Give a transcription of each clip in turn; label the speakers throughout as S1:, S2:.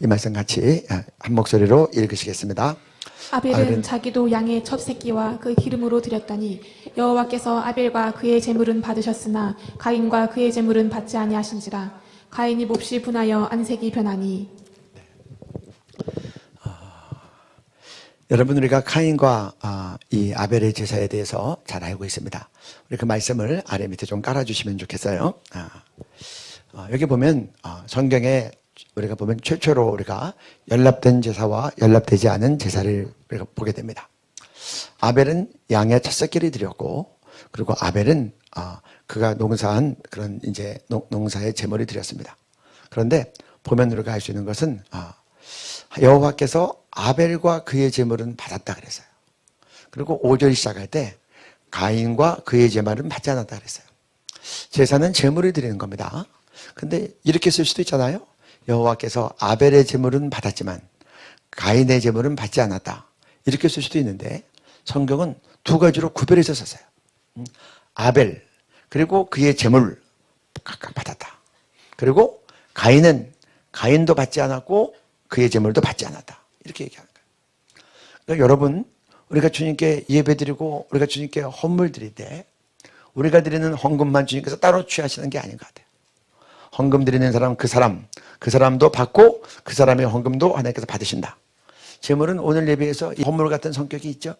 S1: 이 말씀 같이 한 목소리로 읽으시겠습니다.
S2: 아벨은 자기도 양의 첫 새끼와 그 기름으로 드렸다니 여호와께서 아벨과 그의 제물은 받으셨으나 가인과 그의 제물은 받지 아니하신지라. 가인이 몹시 분하여 안색이 변하니.
S1: 여러분, 우리가 카인과 이 아벨의 제사에 대해서 잘 알고 있습니다. 우리 그 말씀을 아래 밑에 좀 깔아주시면 좋겠어요. 여기 보면 성경에 우리가 보면 최초로 우리가 연합된 제사와 연합되지 않은 제사를 우리가 보게 됩니다. 아벨은 양의 첫 새끼를 드렸고, 그리고 아벨은 그가 농사한 그런 이제 농사의 제물을 드렸습니다. 그런데 보면 우리가 알 수 있는 것은 여호와께서 아벨과 그의 제물은 받았다 그랬어요. 그리고 5절 시작할 때 가인과 그의 제물은 받지 않았다 그랬어요. 제사는 제물을 드리는 겁니다. 근데 이렇게 쓸 수도 있잖아요. 여호와께서 아벨의 제물은 받았지만 가인의 제물은 받지 않았다. 이렇게 쓸 수도 있는데 성경은 두 가지로 구별해서 썼어요. 아벨 그리고 그의 제물 각각 받았다. 그리고 가인도 받지 않았고 그의 제물도 받지 않았다. 이렇게 얘기하는 거예요. 그러니까 여러분, 우리가 주님께 예배드리고 우리가 주님께 헌물 드릴 때 우리가 드리는 헌금만 주님께서 따로 취하시는 게 아닌 것 같아요. 헌금 드리는 사람, 그 사람도 받고 그 사람의 헌금도 하나님께서 받으신다. 제물은 오늘 예배에서 헌물 같은 성격이 있죠.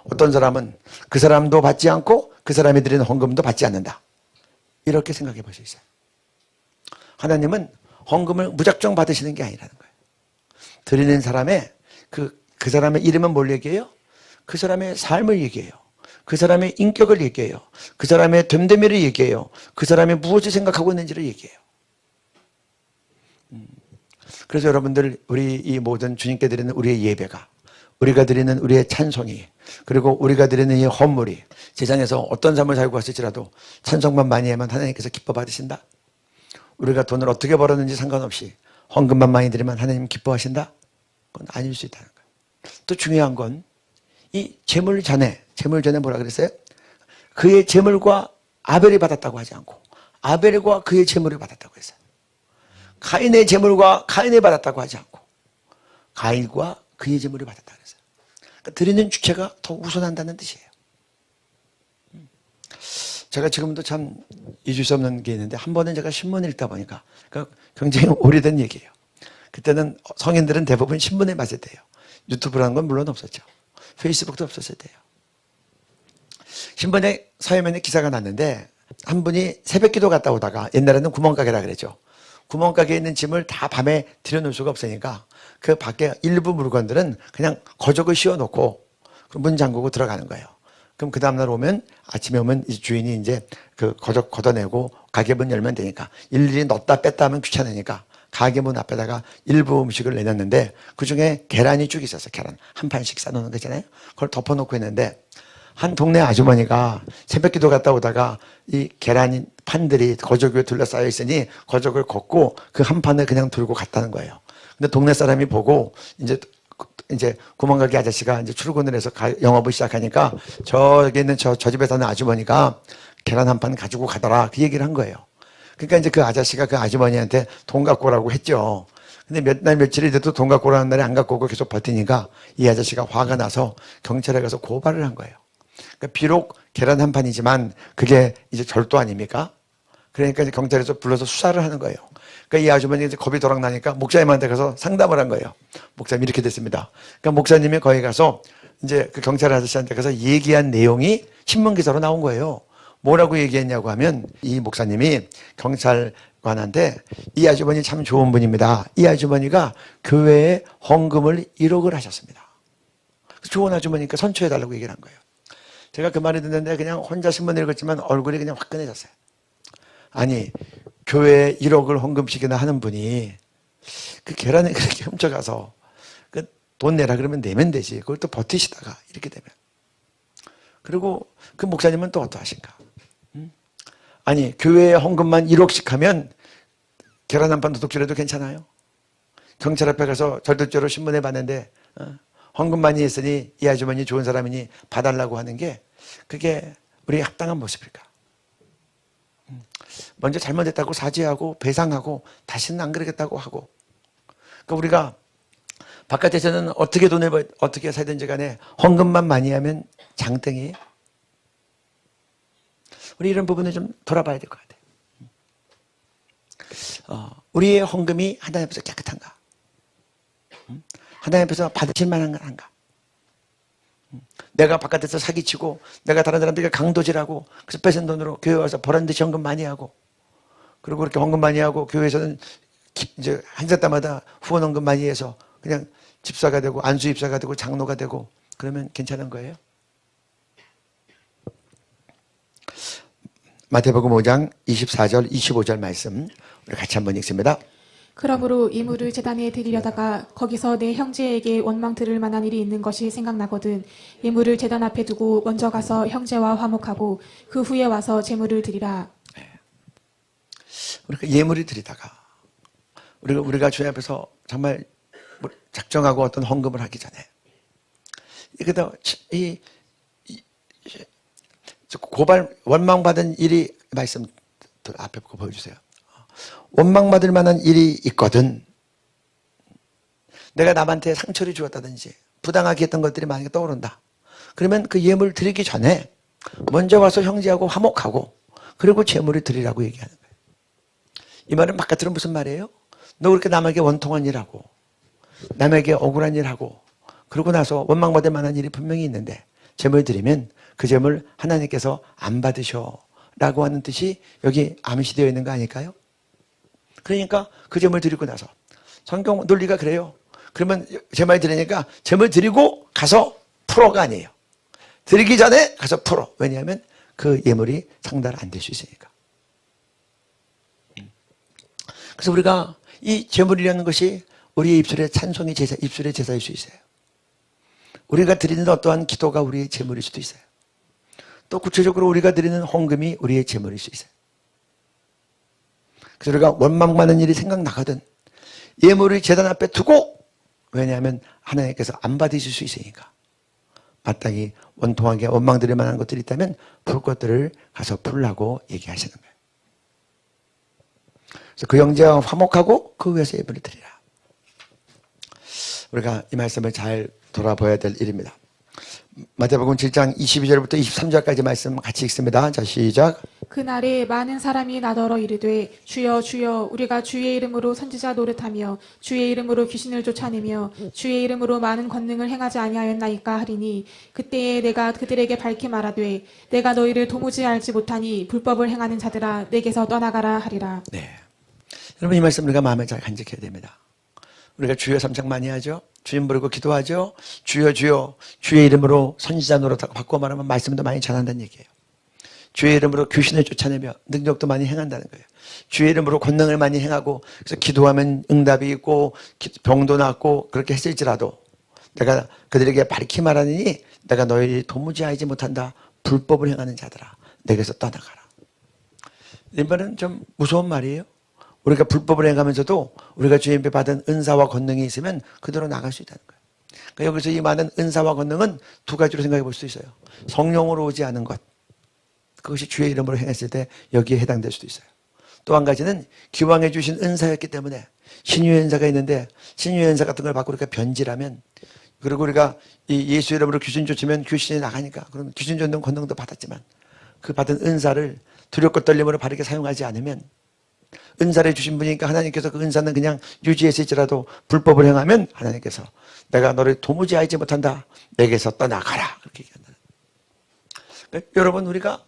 S1: 어떤 사람은 그 사람도 받지 않고 그 사람이 드리는 헌금도 받지 않는다. 이렇게 생각해 볼 수 있어요. 하나님은 헌금을 무작정 받으시는 게 아니라는 거예요. 드리는 사람의 그 사람의 이름은 뭘 얘기해요? 그 사람의 삶을 얘기해요. 그 사람의 인격을 얘기해요. 그 사람의 됨됨이를 얘기해요. 그 사람이 무엇을 생각하고 있는지를 얘기해요. 그래서 여러분들, 우리 이 모든 주님께 드리는 우리의 예배가, 우리가 드리는 우리의 찬송이, 그리고 우리가 드리는 이 헌물이 세상에서 어떤 삶을 살고 왔을지라도 찬송만 많이 하면 하나님께서 기뻐 받으신다? 우리가 돈을 어떻게 벌었는지 상관없이 헌금만 많이 드리면 하나님 기뻐하신다? 그건 아닐 수 있다는 거예요. 또 중요한 건 이 제물 전에 뭐라 그랬어요? 그의 제물과 아벨이 받았다고 하지 않고 아벨과 그의 제물을 받았다고 했어요. 가인의 제물과 가인이 받았다고 하지 않고 가인과 그의 제물을 받았다고 했어요. 그러니까 드리는 주체가 더 우선한다는 뜻이에요. 제가 지금도 참 잊을 수 없는 게 있는데, 한 번은 제가 신문을 읽다 보니까 굉장히 오래된 얘기예요. 그때는 성인들은 대부분 신문에 맞을 때예요. 유튜브라는 건 물론 없었죠. 페이스북도 없었을 때예요. 신문에 서해면에 기사가 났는데 한 분이 새벽기도 갔다 오다가, 옛날에는 구멍가게라 그랬죠. 구멍가게에 있는 짐을 다 밤에 들여놓을 수가 없으니까 그 밖에 일부 물건들은 그냥 거적을 씌워놓고 문 잠그고 들어가는 거예요. 그럼 그 다음날 오면, 아침에 오면 이 주인이 이제 그 거적 걷어내고 가게 문 열면 되니까, 일일이 넣었다 뺐다 하면 귀찮으니까 가게 문 앞에다가 일부 음식을 내놨는데 그 중에 계란이 쭉 있었어요. 계란 한 판씩 싸놓는 거잖아요. 그걸 덮어놓고 있는데 한 동네 아주머니가 새벽기도 갔다 오다가 이 계란 판들이 거적 위에 둘러싸여 있으니 거적을 걷고 그 한 판을 그냥 들고 갔다는 거예요. 근데 동네 사람이 보고 이제 구멍가게 아저씨가 이제 출근을 해서 영업을 시작하니까 저기 있는 저 집에 사는 아주머니가 계란 한 판 가지고 가더라, 그 얘기를 한 거예요. 그러니까 이제 그 아저씨가 그 아주머니한테 돈 갖고 오라고 했죠. 근데 몇 날 며칠이 돼도 돈 갖고 오라는 날에 안 갖고 오고 계속 버티니까 이 아저씨가 화가 나서 경찰에 가서 고발을 한 거예요. 그러니까 비록 계란 한 판이지만 그게 이제 절도 아닙니까? 그러니까 이제 경찰에서 불러서 수사를 하는 거예요. 그러니까 이 아주머니가 이제 겁이 도락 나니까 목사님한테 가서 상담을 한 거예요. 목사님, 이렇게 됐습니다. 그러니까 목사님이 거기 가서 이제 그 경찰 아저씨한테 가서 얘기한 내용이 신문 기사로 나온 거예요. 뭐라고 얘기했냐고 하면, 이 목사님이 경찰관한테 이 아주머니 참 좋은 분입니다. 이 아주머니가 교회에 헌금을 1억을 하셨습니다. 좋은 아주머니니까 선처해달라고 얘기를 한 거예요. 제가 그 말을 듣는데 그냥 혼자 신문 읽었지만 얼굴이 그냥 화끈해졌어요. 아니, 교회에 1억을 헌금식이나 하는 분이 그 계란을 그렇게 훔쳐가서 그 돈 내라 그러면 내면 되지. 그걸 또 버티시다가 이렇게 되면. 그리고 그 목사님은 또 어떠하신가? 아니, 교회에 헌금만 1억씩 하면 계란 한 판 도둑질해도 괜찮아요? 경찰 앞에 가서 절도죄로 신문에 봤는데 헌금 많이 했으니 이 아주머니 좋은 사람이니 봐달라고 하는 게, 그게 우리의 합당한 모습일까? 먼저 잘못했다고 사죄하고 배상하고 다시는 안 그러겠다고 하고, 그러니까 우리가 바깥에서는 어떻게 어떻게 살든지 간에 헌금만 많이 하면 장땡이에요. 우리 이런 부분을 좀 돌아봐야 될 것 같아요. 우리의 헌금이 하나님 앞에서 깨끗한가? 하나님 앞에서 받으실 만한 건가? 내가 바깥에서 사기치고 내가 다른 사람들에게 강도질하고 그래서 뺏은 돈으로 교회 와서 보란듯이 헌금 많이 하고 그리고 그렇게 헌금 많이 하고 교회에서는 이제 행사 때마다 후원 헌금 많이 해서 그냥 집사가 되고 안수 집사가 되고 장로가 되고 그러면 괜찮은 거예요? 마태복음 5장 24절 25절 말씀 우리 같이 한번 읽습니다.
S2: 그러므로 이물을 제단에 드리려다가 거기서 내 형제에게 원망 들을 만한 일이 있는 것이 생각나거든 예물을 제단 앞에 두고 먼저 가서 형제와 화목하고 그 후에 와서 제물을 드리라.
S1: 우리가 예물을 드리다가 우리가 주님 앞에서 정말 작정하고 어떤 헌금을 하기 전에 이게도 고발 원망받은 일이 말씀 앞에 보여주세요. 원망받을 만한 일이 있거든. 내가 남한테 상처를 주었다든지 부당하게 했던 것들이 만약에 떠오른다. 그러면 그 예물 드리기 전에 먼저 와서 형제하고 화목하고 그리고 제물을 드리라고 얘기하는 거예요. 이 말은 바깥으로 무슨 말이에요? 너 그렇게 남에게 원통한 일하고 남에게 억울한 일하고 그러고 나서 원망받을 만한 일이 분명히 있는데 제물 드리면 그 제물 하나님께서 안 받으셔 라고 하는 뜻이 여기 암시되어 있는 거 아닐까요? 그러니까 그 제물 드리고 나서 성경 논리가 그래요. 그러면 제물 드리니까 제물 드리고 가서 풀어가 아니에요. 드리기 전에 가서 풀어. 왜냐하면 그 예물이 상달 안 될 수 있으니까. 그래서 우리가 이 제물이라는 것이 우리의 입술의 찬송의 제사, 입술의 제사일 수 있어요. 우리가 드리는 어떠한 기도가 우리의 제물일 수도 있어요. 또 구체적으로 우리가 드리는 헌금이 우리의 제물일 수 있어요. 그래서 우리가 원망 많은 일이 생각나거든 예물을 제단 앞에 두고 왜냐하면 하나님께서 안 받으실 수 있으니까 마땅히 원통하게 원망 드릴 만한 것들이 있다면 풀 것들을 가서 풀라고 얘기하시는 거예요. 그래서 그 형제와 화목하고 그 위에서 예물을 드리라. 우리가 이 말씀을 잘 돌아봐야 될 일입니다. 마태복음 7장 22절부터 23절까지 말씀 같이 읽습니다. 자, 시작.
S2: 그날에 많은 사람이 나더러 이르되 주여 주여 우리가 주의 이름으로 선지자 노릇하며 주의 이름으로 귀신을 쫓아내며 주의 이름으로 많은 권능을 행하지 아니하였나이까 하리니 그때에 내가 그들에게 밝히 말하되 내가 너희를 도무지 알지 못하니 불법을 행하는 자들아 내게서 떠나가라 하리라.
S1: 네. 여러분 이 말씀 우리가 마음에 잘 간직해야 됩니다. 우리가 주여 삼창 많이 하죠. 주님 부르고 기도하죠. 주여 주여 주의 이름으로 선지자 노릇하고 바꿔 말하면 말씀도 많이 전한다는 얘기예요. 주의 이름으로 귀신을 쫓아내며 능력도 많이 행한다는 거예요. 주의 이름으로 권능을 많이 행하고 그래서 기도하면 응답이 있고 병도 낫고 그렇게 했을지라도 내가 그들에게 밝히 말하느니 내가 너희를 도무지 알지 못한다. 불법을 행하는 자들아 내게서 떠나가라. 이 말은 좀 무서운 말이에요. 우리가 불법을 행하면서도 우리가 주님께 받은 은사와 권능이 있으면 그대로 나갈 수 있다는 거예요. 그러니까 여기서 이 많은 은사와 권능은 두 가지로 생각해 볼 수 있어요. 성령으로 오지 않은 것. 그것이 주의 이름으로 행했을 때 여기에 해당될 수도 있어요. 또 한 가지는 기왕해 주신 은사였기 때문에 신유의 은사가 있는데 신유의 은사 같은 걸 받고 우리가 변질하면 그리고 우리가 이 예수 이름으로 귀신 쫓으면 귀신이 나가니까 그럼 귀신 쫓는 권능도 받았지만 그 받은 은사를 두렵고 떨림으로 바르게 사용하지 않으면 은사를 주신 분이니까 하나님께서 그 은사는 그냥 유지했을지라도 불법을 행하면 하나님께서 내가 너를 도무지 알지 못한다. 내게서 떠나가라. 그렇게 얘기한다. 그러니까 여러분 우리가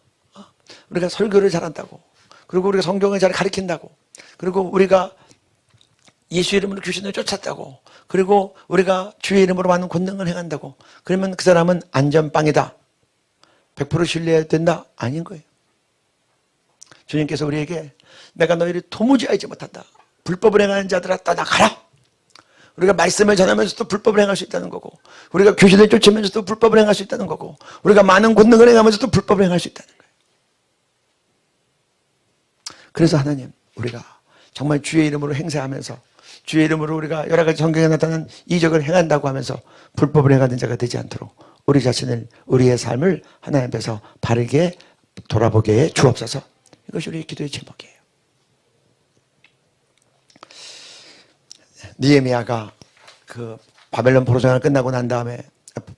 S1: 설교를 잘한다고 그리고 우리가 성경을 잘 가르친다고 그리고 우리가 예수 이름으로 귀신을 쫓았다고 그리고 우리가 주의 이름으로 많은 권능을 행한다고 그러면 그 사람은 안전빵이다. 100% 신뢰해야 된다? 아닌 거예요. 주님께서 우리에게 내가 너희를 도무지 알지 못한다. 불법을 행하는 자들아 떠나가라. 우리가 말씀을 전하면서도 불법을 행할 수 있다는 거고 우리가 귀신을 쫓으면서도 불법을 행할 수 있다는 거고 우리가 많은 권능을 행하면서도 불법을 행할 수 있다는 거예요. 그래서 하나님 우리가 정말 주의 이름으로 행세하면서 주의 이름으로 우리가 여러 가지 성경에 나타난 이적을 행한다고 하면서 불법을 행하는 자가 되지 않도록 우리 자신을 우리의 삶을 하나님 앞에서 바르게 돌아보게 해 주옵소서. 이것이 우리의 기도의 제목이에요. 느헤미야가 그 바벨론 포로 생활 끝나고 난 다음에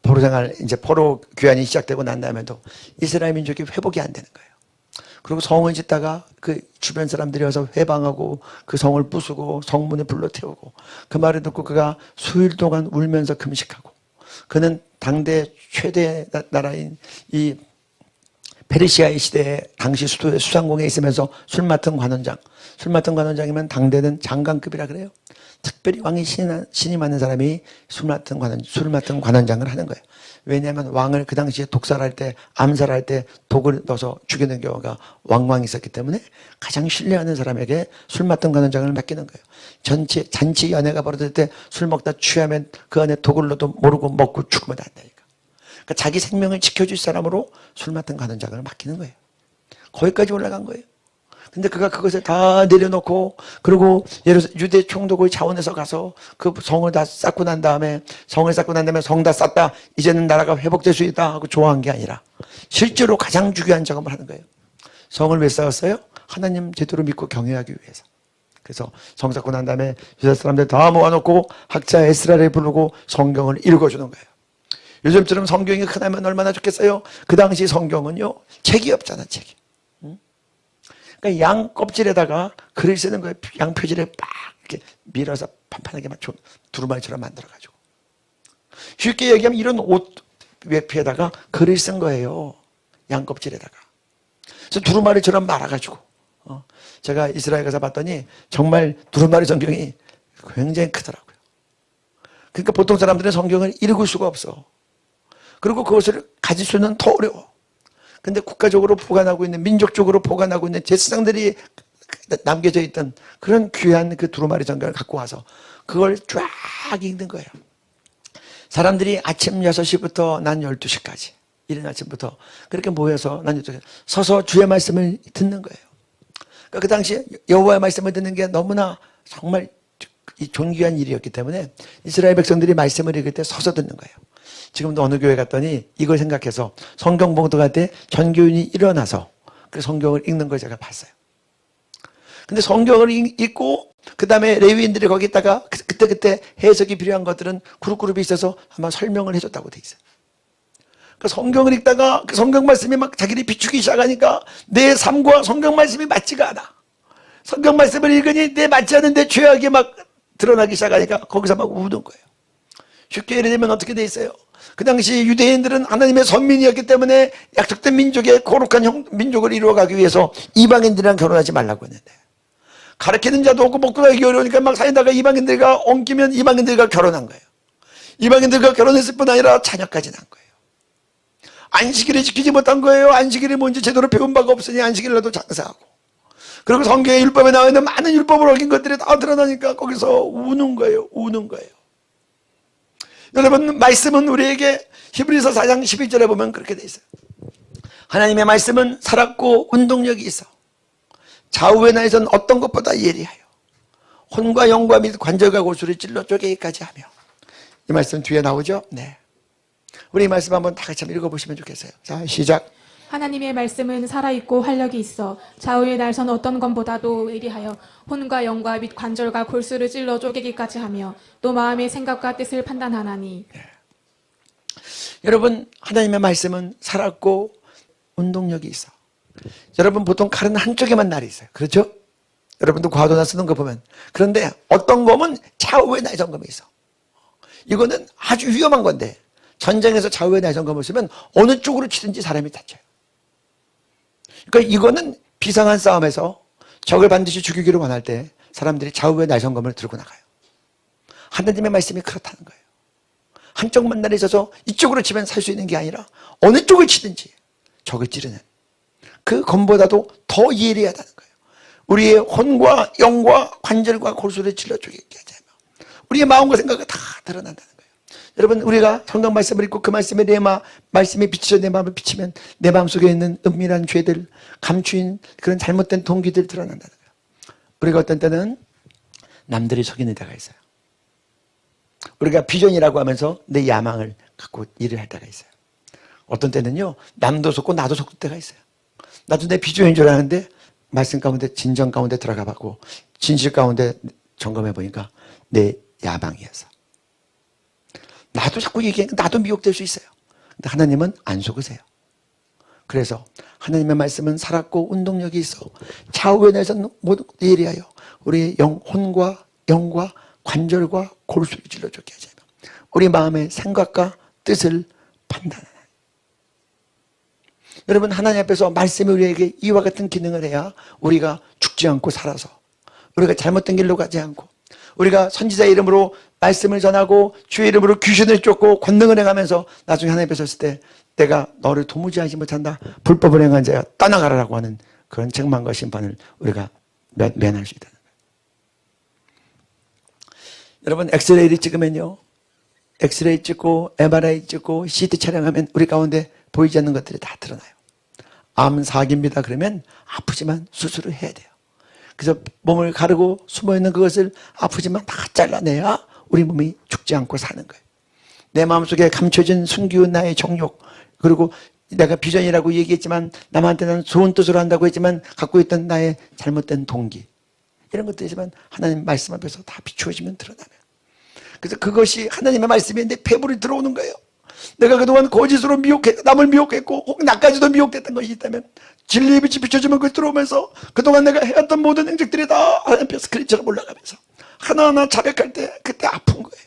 S1: 포로 생활 이제 포로 귀환이 시작되고 난 다음에도 이스라엘 민족이 회복이 안 되는 거예요. 그리고 성을 짓다가 그 주변 사람들이 와서 회방하고 그 성을 부수고 성문에 불러 태우고 그 말을 듣고 그가 수일 동안 울면서 금식하고 그는 당대 최대 나라인 이 페르시아의 시대에 당시 수도의 수상궁에 있으면서 술 맡은 관원장이면 당대는 장관급이라 그래요. 특별히 왕이 신이 많은 사람이 술 맡은 관원장을 하는 거예요. 왜냐하면 왕을 그 당시에 독살할 때, 암살할 때 독을 넣어서 죽이는 경우가 왕왕 있었기 때문에 가장 신뢰하는 사람에게 술 맡은 관원장을 맡기는 거예요. 잔치 연회가 벌어질 때 술 먹다 취하면 그 안에 독을 넣어도 모르고 먹고 죽으면 안 되니까. 그러니까 자기 생명을 지켜줄 사람으로 술 맡은 관원장을 맡기는 거예요. 거기까지 올라간 거예요. 근데 그가 그것을 다 내려놓고 그리고 유대 총독의 자원에서 가서 그 성을 다 쌓고 난 다음에 성 다 쌓다 이제는 나라가 회복될 수 있다 하고 좋아한 게 아니라 실제로 가장 중요한 작업을 하는 거예요. 성을 왜 쌓았어요? 하나님 제대로 믿고 경외하기 위해서. 그래서 성 쌓고 난 다음에 유다 사람들 다 모아놓고 학자 에스라를 부르고 성경을 읽어주는 거예요. 요즘처럼 성경이 흔하면 얼마나 좋겠어요? 그 당시 성경은요 책이 없잖아. 책이. 그러니까 양 껍질에다가 글을 쓰는 거예요. 양 표지를 빡 이렇게 밀어서 판판하게 두루마리처럼 만들어가지고. 쉽게 얘기하면 이런 옷 외피에다가 글을 쓴 거예요. 양 껍질에다가. 그래서 두루마리처럼 말아가지고. 제가 이스라엘 가서 봤더니 정말 두루마리 성경이 굉장히 크더라고요. 그러니까 보통 사람들은 성경을 읽을 수가 없어. 그리고 그것을 가질 수는 더 어려워. 근데 국가적으로 보관하고 있는, 민족적으로 보관하고 있는 제사장들이 남겨져 있던 그런 귀한 그 두루마리 성경을 갖고 와서 그걸 쫙 읽는 거예요. 사람들이 아침 6시부터 난 12시까지, 이른 아침부터 그렇게 모여서 난 12시까지 서서 주의 말씀을 듣는 거예요. 그러니까 그 당시에 여호와의 말씀을 듣는 게 너무나 정말 존귀한 일이었기 때문에 이스라엘 백성들이 말씀을 읽을 때 서서 듣는 거예요. 지금도 어느 교회 갔더니 이걸 생각해서 성경 봉독할 때 전교인이 일어나서 그 성경을 읽는 걸 제가 봤어요. 근데 성경을 읽고 그 다음에 레위인들이 거기다가 그때 해석이 필요한 것들은 그룹이 있어서 아마 설명을 해줬다고 돼 있어요. 그 성경을 읽다가 그 성경 말씀이 막 자기를 비추기 시작하니까 내 삶과 성경 말씀이 맞지가 않아. 성경 말씀을 읽으니 내 맞지 않은데 죄악이 막 드러나기 시작하니까 거기서 막 우는 거예요. 쉽게 예를 들면 어떻게 돼 있어요? 그 당시 유대인들은 하나님의 선민이었기 때문에 약속된 민족의 거룩한 민족을 이루어가기 위해서 이방인들이랑 결혼하지 말라고 했는데 가르치는 자도 없고 먹고 살기 어려우니까 막 살다가 이방인들과 엉키면 이방인들과 결혼한 거예요. 이방인들과 결혼했을 뿐 아니라 자녀까지 난 거예요. 안식일을 지키지 못한 거예요. 안식일이 뭔지 제대로 배운 바가 없으니 안식일로도 장사하고. 그리고 성경의 율법에 나와 있는 많은 율법을 어긴 것들이 다 드러나니까 거기서 우는 거예요. 우는 거예요. 여러분, 말씀은 우리에게 히브리서 4장 12절에 보면 그렇게 돼 있어요. 하나님의 말씀은 살았고 운동력이 있어 좌우의 날선 어떤 것보다 예리하여 혼과 영과 및 관절과 골수를 찔러 쪼개기까지 하며. 이 말씀 뒤에 나오죠? 네. 우리 이 말씀 한번 다 같이 한번 읽어보시면 좋겠어요. 자, 시작.
S2: 하나님의 말씀은 살아있고 활력이 있어 좌우의 날선 어떤 것보다도 예리하여 혼과 영과 및 관절과 골수를 찔러 쪼개기까지 하며 또 마음의 생각과 뜻을 판단하나니.
S1: 네. 여러분, 하나님의 말씀은 살았고 운동력이 있어. 여러분, 보통 칼은 한쪽에만 날이 있어요. 그렇죠? 여러분도 과도나 쓰는 거 보면. 그런데 어떤 검은 좌우의 날선검이 있어. 이거는 아주 위험한 건데 전쟁에서 좌우의 날선검을 쓰면 어느 쪽으로 치든지 사람이 다쳐요. 그러니까 이거는 비상한 싸움에서 적을 반드시 죽이기를 원할 때 사람들이 좌우의 날선검을 들고 나가요. 하나님의 말씀이 그렇다는 거예요. 한쪽만 날이 있어서 이쪽으로 치면 살 수 있는 게 아니라 어느 쪽을 치든지 적을 찌르는 그 검보다도 더 예리하다는 거예요. 우리의 혼과 영과 관절과 골수를 찔러 쪼개게 하자면 우리의 마음과 생각이 다 드러난다는 거예요. 여러분, 우리가 성경 말씀을 읽고 그 말씀에 말씀이 비치져 내 마음을 비치면 내 마음속에 있는 은밀한 죄들, 감추인 그런 잘못된 동기들 드러난다는 거예요. 우리가 어떤 때는 남들이 속이는 때가 있어요. 우리가 비전이라고 하면서 내 야망을 갖고 일을 할 때가 있어요. 어떤 때는요, 남도 속고 나도 속을 때가 있어요. 나도 내 비전인 줄 아는데 말씀 가운데 진정 가운데 들어가 봤고 진실 가운데 점검해 보니까 내 야망이어서. 나도 자꾸 얘기해. 나도 미혹될 수 있어요. 근데 하나님은 안 속으세요. 그래서 하나님의 말씀은 살았고 운동력이 있어 좌우에 내서는 모두 예리하여 우리의 혼과 영과 관절과 골수를 찔러주게 하자. 우리 마음의 생각과 뜻을 판단하는. 여러분, 하나님 앞에서 말씀이 우리에게 이와 같은 기능을 해야 우리가 죽지 않고 살아서, 우리가 잘못된 길로 가지 않고, 우리가 선지자의 이름으로 말씀을 전하고 주의 이름으로 귀신을 쫓고 권능을 행하면서 나중에 하나님 앞에 섰을 때 내가 너를 도무지 하지 못한다, 불법을 행한 자야 떠나가라라고 하는 그런 책망과 심판을 우리가 면할 수 있다는 거예요. 여러분, 엑스레이를 찍으면요, 엑스레이 찍고 MRI 찍고 CT 촬영하면 우리 가운데 보이지 않는 것들이 다 드러나요. 암 사기입니다 그러면 아프지만 수술을 해야 돼요. 그래서 몸을 가르고 숨어있는 그것을 아프지만 다 잘라내야 우리 몸이 죽지 않고 사는 거예요. 내 마음속에 감춰진 숨기운 나의 정욕, 그리고 내가 비전이라고 얘기했지만 남한테는 좋은 뜻으로 한다고 했지만 갖고 있던 나의 잘못된 동기, 이런 것들이지만 하나님 말씀 앞에서 다 비추어지면 드러나요. 그래서 그것이 하나님의 말씀이 내 배부리 들어오는 거예요. 내가 그동안 거짓으로 남을 미혹했고 혹 나까지도 미혹됐던 것이 있다면 진리의 빛이 비춰지면 그걸 들어오면서 그동안 내가 해왔던 모든 행적들이 다 하나님 앞에서 그림처럼 올라가면서 하나하나 자백할 때 그때 아픈 거예요.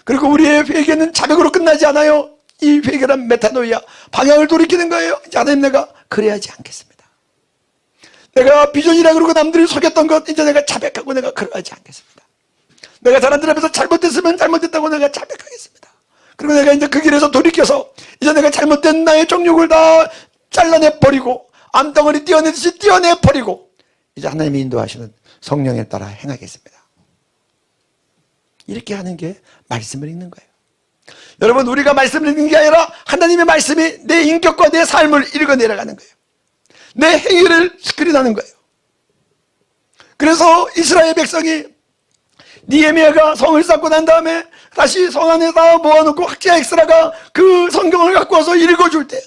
S1: 그리고 우리의 회개는 자백으로 끝나지 않아요. 이 회개란 메타노이아, 방향을 돌이키는 거예요. 이제 하나님, 내가 그래야지 않겠습니다. 내가 비전이라 그러고 남들이 속였던 것 이제 내가 자백하고 내가 그러하지 않겠습니다. 내가 사람들 앞에서 잘못됐으면 잘못됐다고 내가 자백하겠습니다. 그리고 내가 이제 그 길에서 돌이켜서 이제 내가 잘못된 나의 정욕을 다 잘라내버리고 암덩어리 떼어내듯이 떼어내버리고 이제 하나님이 인도하시는 성령에 따라 행하겠습니다. 이렇게 하는 게 말씀을 읽는 거예요. 여러분, 우리가 말씀을 읽는 게 아니라 하나님의 말씀이 내 인격과 내 삶을 읽어내려가는 거예요. 내 행위를 스크린하는 거예요. 그래서 이스라엘 백성이 니에미아가 성을 쌓고 난 다음에 다시 성 안에다 모아놓고 학자 엑스라가 그 성경을 갖고 와서 읽어줄 때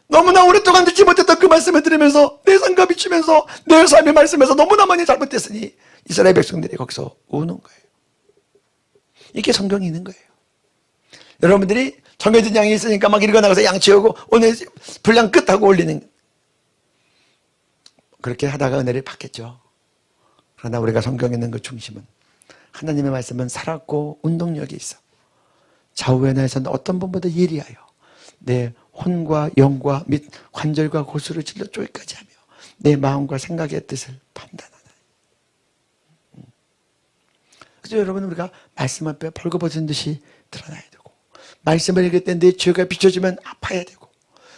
S1: 너무나 오랫동안 듣지 못했던 그 말씀을 들으면서 내 삶과 비추면서 내 삶의 말씀에서 너무나 많이 잘못됐으니 이스라엘 백성들이 거기서 우는 거예요. 이게 성경이 있는 거예요. 여러분들이 정해진 양이 있으니까 막 읽어나가서 양 치우고 오늘 분량 끝하고 올리는, 그렇게 하다가 은혜를 받겠죠. 그러나 우리가 성경에 있는 그 중심은 하나님의 말씀은 살았고 운동력이 있어 좌우에 나에서는 어떤 분보다 예리하여 내 혼과 영과 및 관절과 고수를 찔러 쪼기까지 하며 내 마음과 생각의 뜻을 판단하는. 그래서 여러분, 우리가 말씀 앞에 벌거벗은 듯이 드러나야 되고, 말씀을 읽을 때 내 죄가 비춰지면 아파야 되고,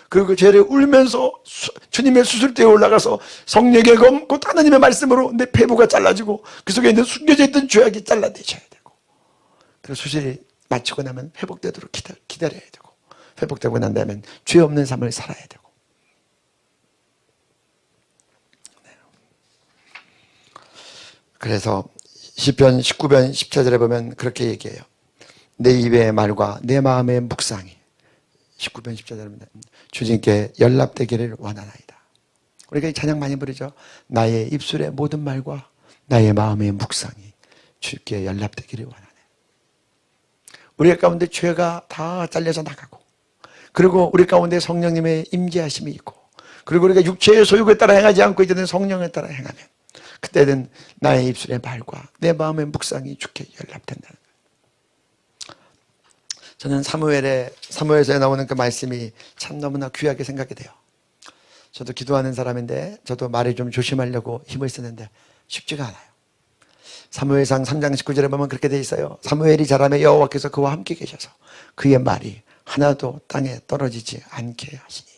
S1: 그리고 그 죄를 울면서 주님의 수술대에 올라가서 성령의 검, 곧 하나님의 말씀으로 내 폐부가 잘라지고 그 속에 있는 숨겨져 있던 죄악이 잘라내셔야 되고, 그리고 수술이 마치고 나면 회복되도록 기다려야 되고, 회복되고 난 다음에 죄 없는 삶을 살아야 되고. 그래서 시편 19편 10절에 보면 그렇게 얘기해요. 내 입의 말과 내 마음의 묵상이, 19편 10절에 주님께 연락되기를 원하나이다. 우리가 이 찬양 많이 부르죠. 나의 입술의 모든 말과 나의 마음의 묵상이 주께 연락되기를 원하네. 우리 가운데 죄가 다 잘려서 나가고, 그리고 우리 가운데 성령님의 임재하심이 있고, 그리고 우리가 육체의 소욕에 따라 행하지 않고 이제는 성령에 따라 행하면 그때는 나의 입술의 말과 내 마음의 묵상이 주께 연락된다는 거예요. 저는 사무엘서에 나오는 그 말씀이 참 너무나 귀하게 생각이 돼요. 저도 기도하는 사람인데 저도 말을 좀 조심하려고 힘을 쓰는데 쉽지가 않아요. 사무엘상 3장 19절에 보면 그렇게 돼 있어요. 사무엘이 자라매 여호와께서 그와 함께 계셔서 그의 말이 하나도 땅에 떨어지지 않게 하시니.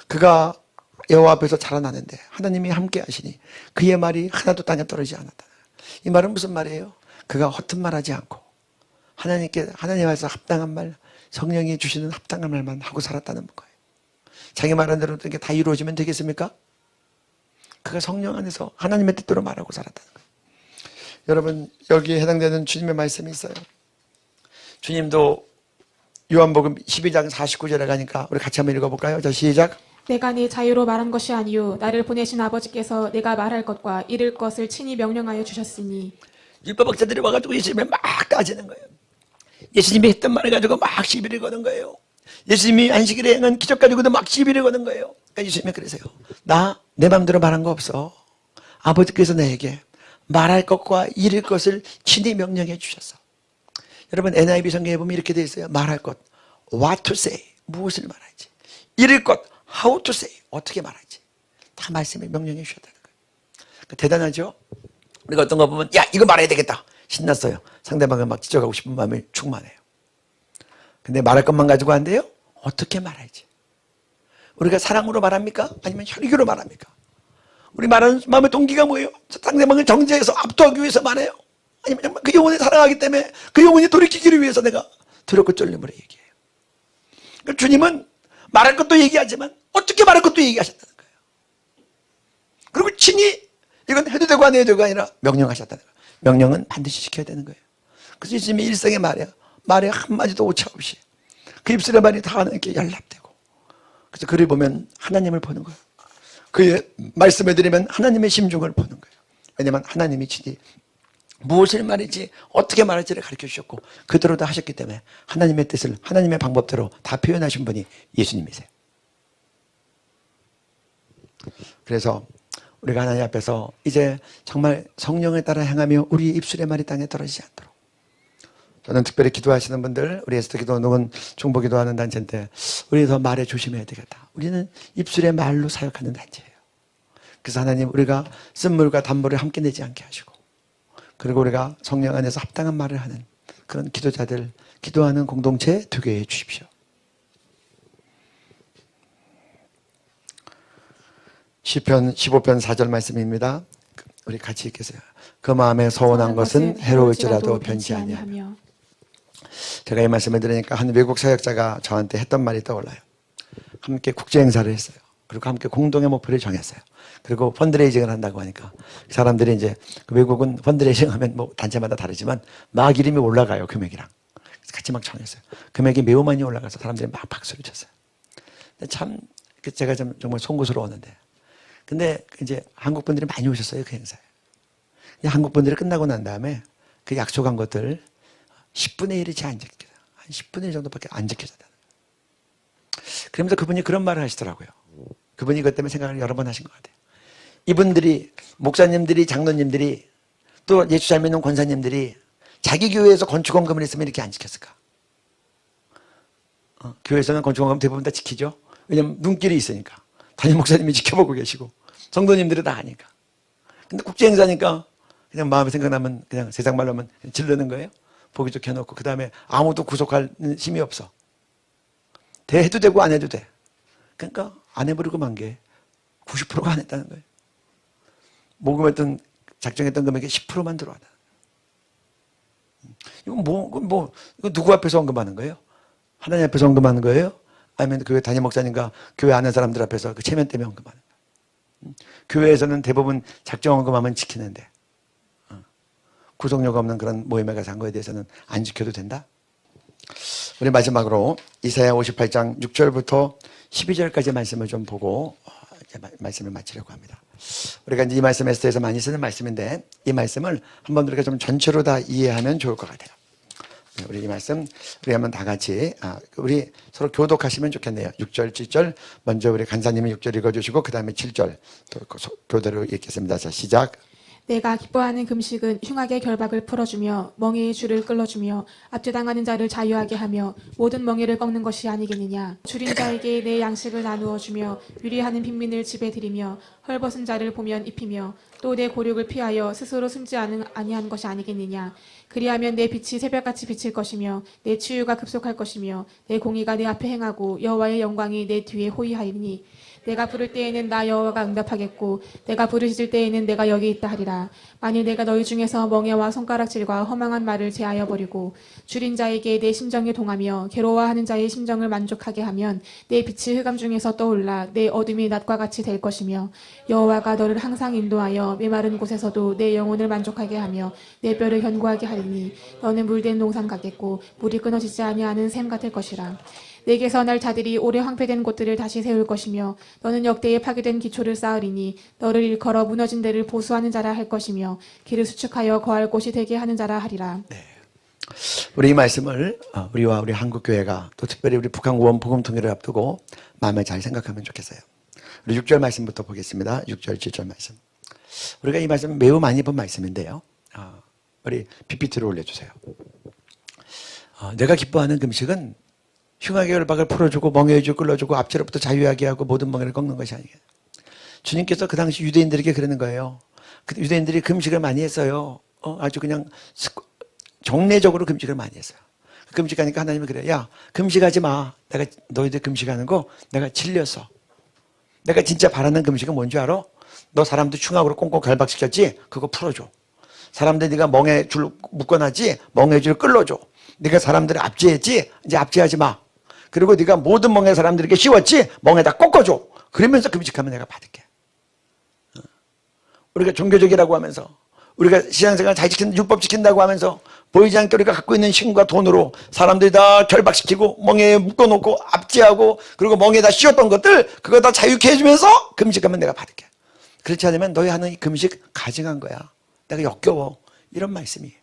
S1: 그가 여호와 앞에서 자라나는데 하나님이 함께 하시니 그의 말이 하나도 땅에 떨어지지 않았다. 이 말은 무슨 말이에요? 그가 허튼 말하지 않고 하나님 앞에서 합당한 말, 성령이 주시는 합당한 말만 하고 살았다는 거예요. 자기 말한 대로 이게 다 이루어지면 되겠습니까? 그가 성령 안에서 하나님의 뜻대로 말하고 살았다는 거예요. 여러분, 여기에 해당되는 주님의 말씀이 있어요. 주님도 요한복음 12장 49절에 가니까 우리 같이 한번 읽어볼까요? 자, 시작.
S2: 내가 네 자유로 말한 것이 아니요 나를 보내신 아버지께서 내가 말할 것과 이를 것을 친히 명령하여 주셨으니.
S1: 율법학자들이 와가지고 예수님을 막 따지는 거예요. 예수님이 했던 말을 가지고 막 시비를 거는 거예요. 예수님이 안식일에 행한 기적 가지고도 막 시비를 거는 거예요. 그러니까 예수님이 그러세요. 나 내 마음대로 말한 거 없어. 아버지께서 내게 말할 것과 이룰 것을 친히 명령해 주셨어. 여러분 NIV 성경에 보면 이렇게 되어 있어요. 말할 것, what to say, 무엇을 말할지. 이룰 것, how to say, 어떻게 말할지. 다 말씀에 명령해 주셨다는 거예요. 그러니까 대단하죠? 우리가 어떤 거 보면 야 이거 말해야 되겠다. 신났어요. 상대방을 막 지적하고 싶은 마음이 충만해요. 근데 말할 것만 가지고 안 돼요? 어떻게 말할지. 우리가 사랑으로 말합니까? 아니면 혈기로 말합니까? 우리 말하는 마음의 동기가 뭐예요? 상대방을 정죄해서 압도하기 위해서 말해요? 아니면 정말 그 영혼을 사랑하기 때문에 그 영혼이 돌이키기를 위해서 내가 두렵고 쫄림으로 얘기해요. 그러니까 주님은 말할 것도 얘기하지만 어떻게 말할 것도 얘기하셨다는 거예요. 그리고 친히 이건 해도 되고 안 해도 되고 아니라 명령하셨다는 거예요. 명령은 반드시 지켜야 되는 거예요. 그래서 예수님의 일생의 말에 한마디도 오차 없이 그 입술의 말이 다 하나님께 연락되고, 그래서 그를 보면 하나님을 보는 거예요. 그의 말씀을 들으면 하나님의 심중을 보는 거예요. 왜냐하면 하나님이 친히 무엇을 말할지 어떻게 말할지를 가르쳐 주셨고 그대로 다 하셨기 때문에 하나님의 뜻을 하나님의 방법대로 다 표현하신 분이 예수님이세요. 그래서 우리가 하나님 앞에서 이제 정말 성령에 따라 행하며 우리의 입술의 말이 땅에 떨어지지 않도록, 저는 특별히 기도하시는 분들, 우리 에스더 기도원은 중보 기도하는 단체인데 우리 더 말에 조심해야 되겠다. 우리는 입술의 말로 사역하는 단체예요. 그래서 하나님 우리가 쓴물과 단물을 함께 내지 않게 하시고, 그리고 우리가 성령 안에서 합당한 말을 하는 그런 기도자들, 기도하는 공동체 되게 해 주십시오. 시편 15편 4절 말씀입니다. 우리 같이 읽겠어요. 그 마음에 서운한 것은 해로울지라도 변치 아니하며. 제가 이 말씀을 들으니까 한 외국 사역자가 저한테 했던 말이 떠올라요. 함께 국제 행사를 했어요. 그리고 함께 공동의 목표를 정했어요. 그리고 펀드레이징을 한다고 하니까 사람들이 이제 그 외국은 펀드레이징 하면 뭐 단체마다 다르지만 막 이름이 올라가요. 금액이랑. 그래서 같이 막 정했어요. 금액이 매우 많이 올라가서 사람들이 막 박수를 쳤어요. 근데 참 제가 좀 정말 송구스러웠는데, 근데 이제 한국 분들이 많이 오셨어요. 그 행사에. 한국 분들이 끝나고 난 다음에 그 약속한 것들 10분의 1이 안 지켜요. 한 10분의 1 정도밖에 안 지켜졌다. 그러면서 그분이 그런 말을 하시더라고요. 그분이 그것 때문에 생각을 여러 번 하신 것 같아요. 이분들이, 목사님들이, 장로님들이, 또 예수 잘 믿는 권사님들이 자기 교회에서 건축원금을 했으면 이렇게 안 지켰을까? 교회에서는 건축원금 대부분 다 지키죠. 왜냐면 눈길이 있으니까. 담임 목사님이 지켜보고 계시고 성도님들이 다 아니까. 근데 국제행사니까 그냥 마음에 생각나면 그냥 세상 말로 하면 질르는 거예요. 보기 좋게 해놓고 그 다음에 아무도 구속할 힘이 없어. 해도 되고 안 해도 돼. 그러니까 안 해버리고 만 게 90%가 안 했다는 거예요. 모금했던, 작정했던 금액의 10%만 들어왔다. 이건 이거 누구 앞에서 언급하는 거예요? 하나님 앞에서 언급하는 거예요? 아니면 교회 담임 목사님과 교회 아는 사람들 앞에서 그 체면 때문에 언급하는 거예요? 교회에서는 대부분 작정 언급하면 지키는데, 구속력 없는 그런 모임에 가서 한 거에 대해서는 안 지켜도 된다? 우리 마지막으로 이사야 58장 6절부터 12절까지 말씀을 좀 보고 이제 말씀을 마치려고 합니다. 우리가 이제 이 말씀 에스더에서 많이 쓰는 말씀인데 이 말씀을 한번 우리가 좀 전체로 다 이해하면 좋을 것 같아요. 우리 이 말씀 우리 한번 다 같이 우리 서로 교독하시면 좋겠네요. 6절, 7절 먼저 우리 간사님이 6절 읽어주시고 그 다음에 7절 또 교대로 읽겠습니다. 자, 시작.
S2: 내가 기뻐하는 금식은 흉악의 결박을 풀어주며 멍에의 줄을 끌어주며 압제당하는 자를 자유하게 하며 모든 멍에를 꺾는 것이 아니겠느냐. 줄인 자에게 내 양식을 나누어 주며 유리하는 빈민을 집에 들이며 헐벗은 자를 보면 입히며 또 내 고륙을 피하여 스스로 숨지 아니한 것이 아니겠느냐. 그리하면 내 빛이 새벽같이 비칠 것이며 내 치유가 급속할 것이며 내 공의가 내 앞에 행하고 여호와의 영광이 내 뒤에 호위하리니 내가 부를 때에는 나 여호와가 응답하겠고 내가 부르짖을 때에는 내가 여기 있다 하리라. 만일 내가 너희 중에서 멍에와 손가락질과 허망한 말을 제하여 버리고 줄인 자에게 내 심정이 동하며 괴로워하는 자의 심정을 만족하게 하면 내 빛이 흑암 중에서 떠올라 내 어둠이 낮과 같이 될 것이며 여호와가 너를 항상 인도하여 메마른 곳에서도 내 영혼을 만족하게 하며 내 뼈를 견고하게 하리니 너는 물된 농산 같겠고 물이 끊어지지 아니하는 샘 같을 것이라. 내게서 날 자들이 오래 황폐된 곳들을 다시 세울 것이며 너는 역대에 파괴된 기초를 쌓으리니 너를 일컬어 무너진 데를 보수하는 자라 할 것이며 길을 수축하여 거할 곳이 되게 하는 자라 하리라.
S1: 우리 이 말씀을 우리와 우리 한국교회가 또 특별히 우리 북한 구원 복음 통일을 앞두고 마음에 잘 생각하면 좋겠어요. 우리 6절 말씀부터 보겠습니다. 6절, 7절 말씀. 우리가 이 말씀 매우 많이 본 말씀인데요. 우리 PPT로 올려주세요. 내가 기뻐하는 금식은 흉악의 열박을 풀어주고 멍해주고 끌어주고 앞치로부터 자유하게 하고 모든 멍에를 꺾는 것이 아니에요. 주님께서 그 당시 유대인들에게 그러는 거예요. 유대인들이 금식을 많이 했어요. 아주 그냥 정례적으로 금식을 많이 했어요. 금식하니까 하나님은 그래요. 야, 금식하지 마. 내가 너희들 금식하는 거 내가 질렸어. 내가 진짜 바라는 금식은 뭔지 알아? 너 사람들 흉악으로 꽁꽁 결박시켰지? 그거 풀어줘. 사람들 네가 멍에 줄 묶어놨지? 멍에 줄 끌어줘. 네가 사람들을 압제했지? 이제 압제하지 마. 그리고 네가 모든 멍에 사람들에게 씌웠지? 멍에다 꺾어줘. 그러면서 금식하면 내가 받을게. 우리가 종교적이라고 하면서 우리가 신앙생활 잘 지킨다, 율법 지킨다고 하면서 보이지 않게 우리가 갖고 있는 힘과 돈으로 사람들이 다 결박시키고 멍에 묶어놓고 압제하고 그리고 멍에다 씌웠던 것들 그거 다 자유케 해주면서 금식하면 내가 받을게. 그렇지 않으면 너희 하는 이 금식 가증한 거야. 내가 역겨워. 이런 말씀이에요.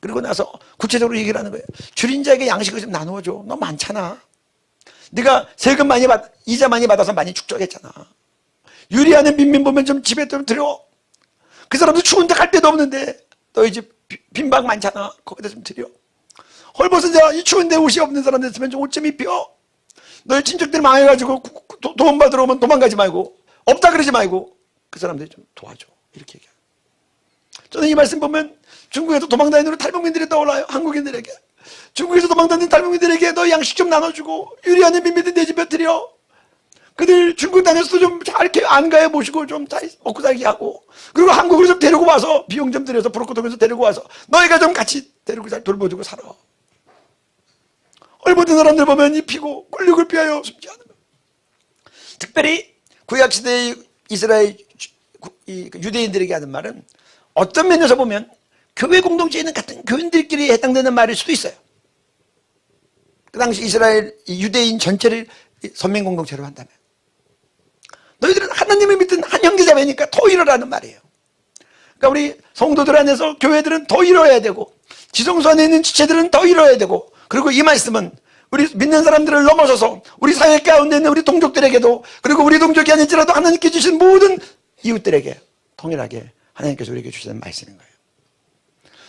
S1: 그리고 나서 구체적으로 얘기를 하는 거예요. 줄인 자에게 양식을 좀 나누어줘. 너 많잖아. 네가 세금 많이 이자 많이 받아서 많이 축적했잖아. 유리하는 빈민 보면 좀 집에 좀 드려. 그 사람도 추운데 갈 데도 없는데 너희 집 빈방 많잖아. 거기다 좀 드려. 헐벗은 자, 이 추운데 옷이 없는 사람 됐으면 좀 옷 좀 입혀. 너희 친척들 망해가지고 돈 받으러 오면 도망가지 말고 없다 그러지 말고 그 사람들 좀 도와줘. 이렇게 얘기해요. 저는 이 말씀 보면 중국에서 도망다니는 탈북민들이 떠올라요. 한국인들에게. 중국에서 도망다니는 탈북민들에게 너 양식 좀 나눠주고 유리하는 빈민들 내 집에 드려. 그들 중국 땅에서도 좀 잘 이렇게 안가해 모시고 좀 잘 먹고 살게 하고 그리고 한국으로 좀 데리고 와서 비용 좀 들여서 브로커통해서 데리고 와서 너희가 좀 같이 데리고 잘 돌보주고 살아. 얼버든 사람들 보면 입히고 꿀육을 피하여 숨지 않으면. 특별히 구약시대의 이스라엘 유대인들에게 하는 말은 어떤 면에서 보면 교회 공동체에 있는 같은 교인들끼리 해당되는 말일 수도 있어요. 그 당시 이스라엘 유대인 전체를 선민 공동체로 한다면 너희들은 하나님을 믿는 한 형제자매니까 더 이루라는 말이에요. 그러니까 우리 성도들 안에서 교회들은 더 이루어야 되고 지성소 안에 있는 지체들은 더 이루어야 되고 그리고 이 말씀은 우리 믿는 사람들을 넘어서서 우리 사회 가운데 있는 우리 동족들에게도 그리고 우리 동족이 아닐지라도 하나님께 주신 모든 이웃들에게 통일하게 하나님께서 우리에게 주시는 말씀인 거예요.